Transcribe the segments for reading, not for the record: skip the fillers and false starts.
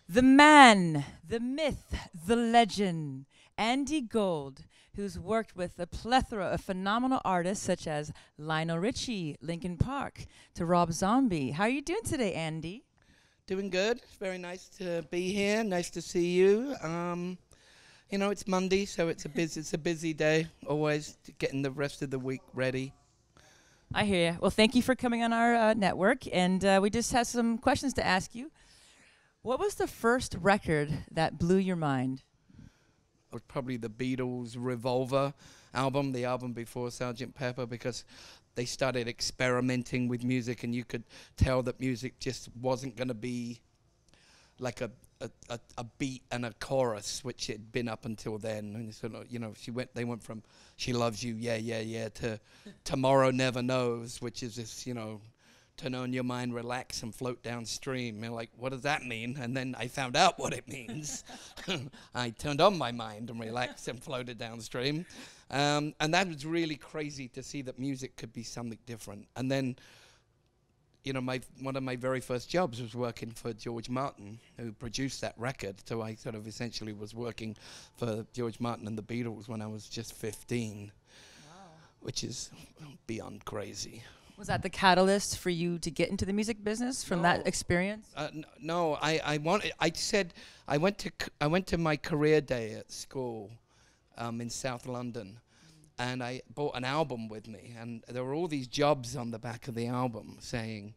The man, the myth, the legend, Andy Gould, who's worked with a plethora of phenomenal artists such as Lionel Richie, Linkin Park, to Rob Zombie. How are you doing today, Andy? Doing good. It's very nice to be here. Nice to see you. It's Monday, so it's a busy day. Always getting the rest of the week ready. I hear you. Well, thank you for coming on our network, and we just have some questions to ask you. What was the first record that blew your mind? It was probably the Beatles' Revolver album, the album before Sgt. Pepper, because they started experimenting with music, and you could tell that music just wasn't going to be like a beat and a chorus, which had been up until then. And so, they went from "She Loves You, Yeah, Yeah, Yeah" to "Tomorrow Never Knows," which is this, turn on your mind, relax, and float downstream. And like, what does that mean? And then I found out what it means. I turned on my mind and relaxed and floated downstream. And that was really crazy to see that music could be something different. And then, one of my very first jobs was working for George Martin, who produced that record. So I sort of essentially was working for George Martin and the Beatles when I was just 15, which is beyond crazy. Was that the catalyst for you to get into the music business from that experience? No, I said I went to my career day at school in South London, and I bought an album with me, and there were all these jobs on the back of the album saying,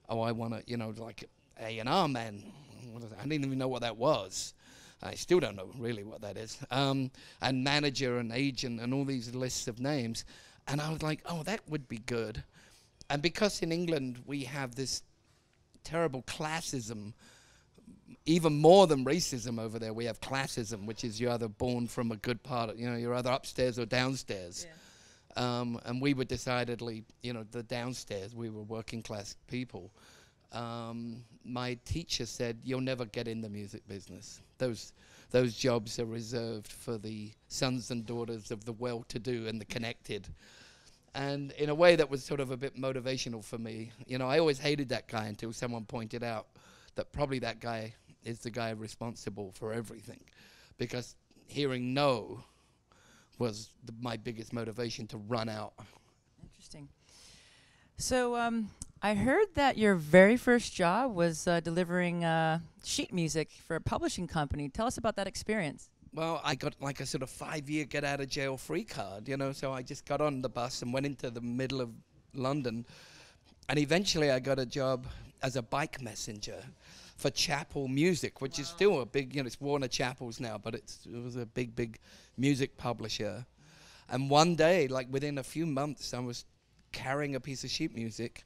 "Oh, I want to, like A&R man." I didn't even know what that was. I still don't know really what that is. And manager and agent and all these lists of names, and I was like, "Oh, that would be good." And because in England we have this terrible classism, even more than racism over there, we have classism, which is you're either born from a good part of, you're either upstairs or downstairs. Yeah. And we were decidedly, the downstairs, we were working class people. My teacher said, "You'll never get in the music business. Those jobs are reserved for the sons and daughters of the well-to-do and the connected." And in a way that was sort of a bit motivational for me. I always hated that guy until someone pointed out that probably that guy is the guy responsible for everything. Because hearing no was my biggest motivation to run out. Interesting. So I heard that your very first job was delivering sheet music for a publishing company. Tell us about that experience. Well, I got like a sort of 5-year get-out-of-jail-free card, so I just got on the bus and went into the middle of London. And eventually I got a job as a bike messenger for Chapel Music, which is still a big, it's Warner Chappell's now, but it was a big, big music publisher. And one day, like within a few months, I was carrying a piece of sheet music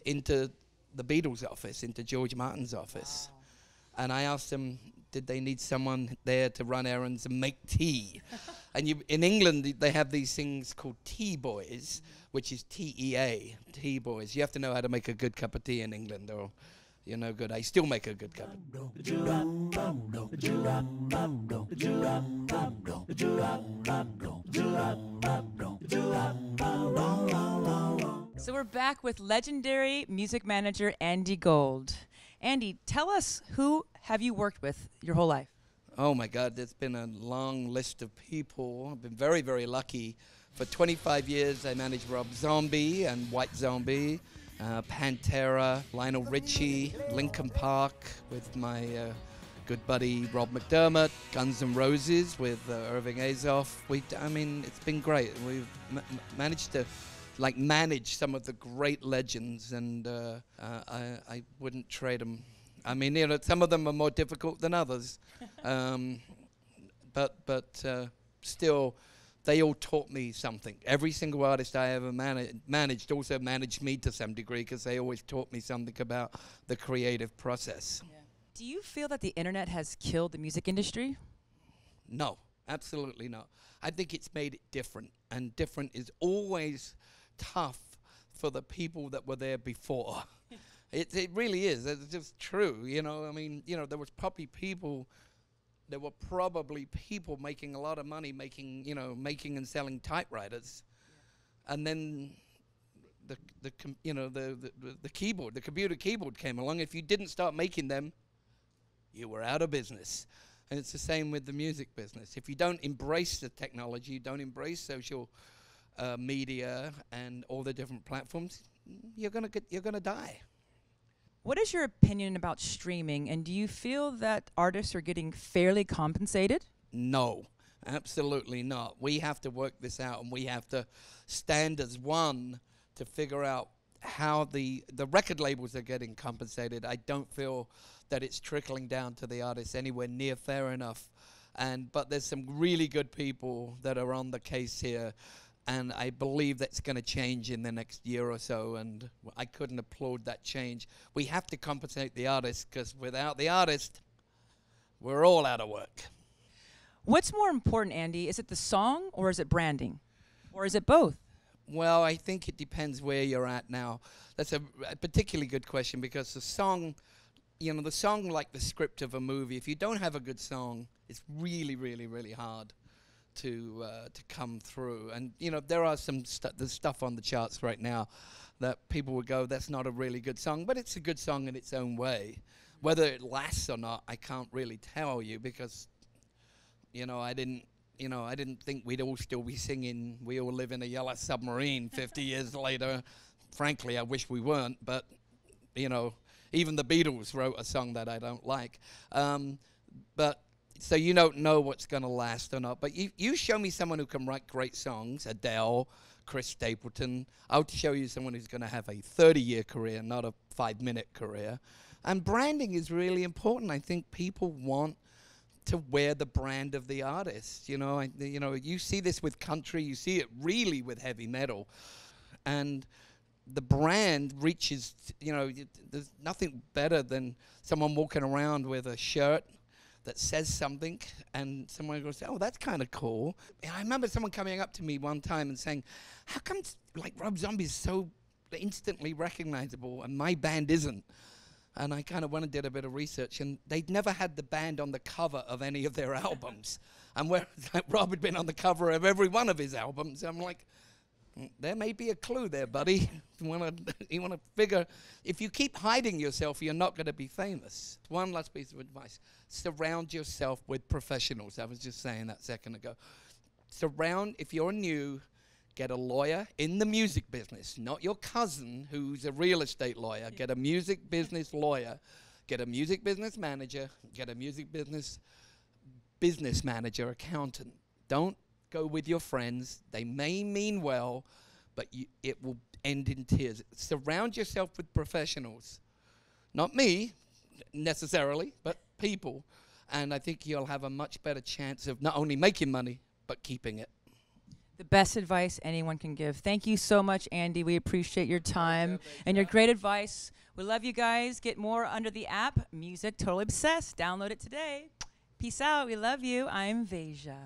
into the Beatles' office, into George Martin's office. Wow. And I asked them, did they need someone there to run errands and make tea? And in England, they have these things called tea boys, which is TEA, tea boys. You have to know how to make a good cup of tea in England, or you're no good. I still make a good cup. So we're back with legendary music manager Andy Gould. Andy, tell us, who have you worked with your whole life? Oh my God, there's been a long list of people. I've been very, very lucky. For 25 years, I managed Rob Zombie and White Zombie, Pantera, Lionel Richie, Linkin Park with my good buddy Rob McDermott, Guns N' Roses with Irving Azoff. It's been great. We've managed to manage some of the great legends, and I wouldn't trade them. Some of them are more difficult than others, but still, they all taught me something. Every single artist I ever managed also managed me to some degree, because they always taught me something about the creative process. Yeah. Do you feel that the internet has killed the music industry? No, absolutely not. I think it's made it different, and different is always tough for the people that were there before. It really is. It's just true. There was probably people. There were probably people making a lot of money making and selling typewriters, and then the keyboard, the computer keyboard came along. If you didn't start making them, you were out of business. And it's the same with the music business. If you don't embrace the technology, you don't embrace social media and all the different platforms, you're gonna die. What is your opinion about streaming, and do you feel that artists are getting fairly compensated? No, absolutely not. We have to work this out, and we have to stand as one to figure out how the record labels are getting compensated. I don't feel that it's trickling down to the artists anywhere near fair enough. But there's some really good people that are on the case here, and I believe that's going to change in the next year or so, and I couldn't applaud that change. We have to compensate the artist, because without the artist, we're all out of work. What's more important, Andy? Is it the song, or is it branding? Or is it both? Well, I think it depends where you're at now. That's a particularly good question, because the song, the song like the script of a movie, if you don't have a good song, it's really, really, really hard to come through. And, there are some there's stuff on the charts right now that people would go, that's not a really good song, but it's a good song in its own way. Whether it lasts or not, I can't really tell you, because, I didn't think we'd all still be singing We All Live in a Yellow Submarine 50 years later. Frankly, I wish we weren't, but, even the Beatles wrote a song that I don't like. So you don't know what's going to last or not. But you show me someone who can write great songs, Adele, Chris Stapleton. I'll show you someone who's going to have a 30-year career, not a 5-minute career. And branding is really important. I think people want to wear the brand of the artist. You see this with country. You see it really with heavy metal. And the brand reaches, there's nothing better than someone walking around with a shirt that says something, and someone goes, oh, that's kind of cool. And I remember someone coming up to me one time and saying, how come Rob Zombie is so instantly recognizable and my band isn't? And I kind of went and did a bit of research, and they'd never had the band on the cover of any of their albums. And whereas Rob had been on the cover of every one of his albums, I'm like, there may be a clue there, buddy. You want to figure, if you keep hiding yourself, you're not going to be famous. One last piece of advice. Surround yourself with professionals. I was just saying that a second ago. If you're new, get a lawyer in the music business, not your cousin who's a real estate lawyer. Get a music business lawyer. Get a music business manager. Get a music business manager, accountant. Don't go with your friends. They may mean well, but it will end in tears. Surround yourself with professionals. Not me, necessarily, but people. And I think you'll have a much better chance of not only making money, but keeping it. The best advice anyone can give. Thank you so much, Andy. We appreciate your time and your great advice. We love you guys. Get more under the app, Music Totally Obsessed. Download it today. Peace out. We love you. I'm Veja.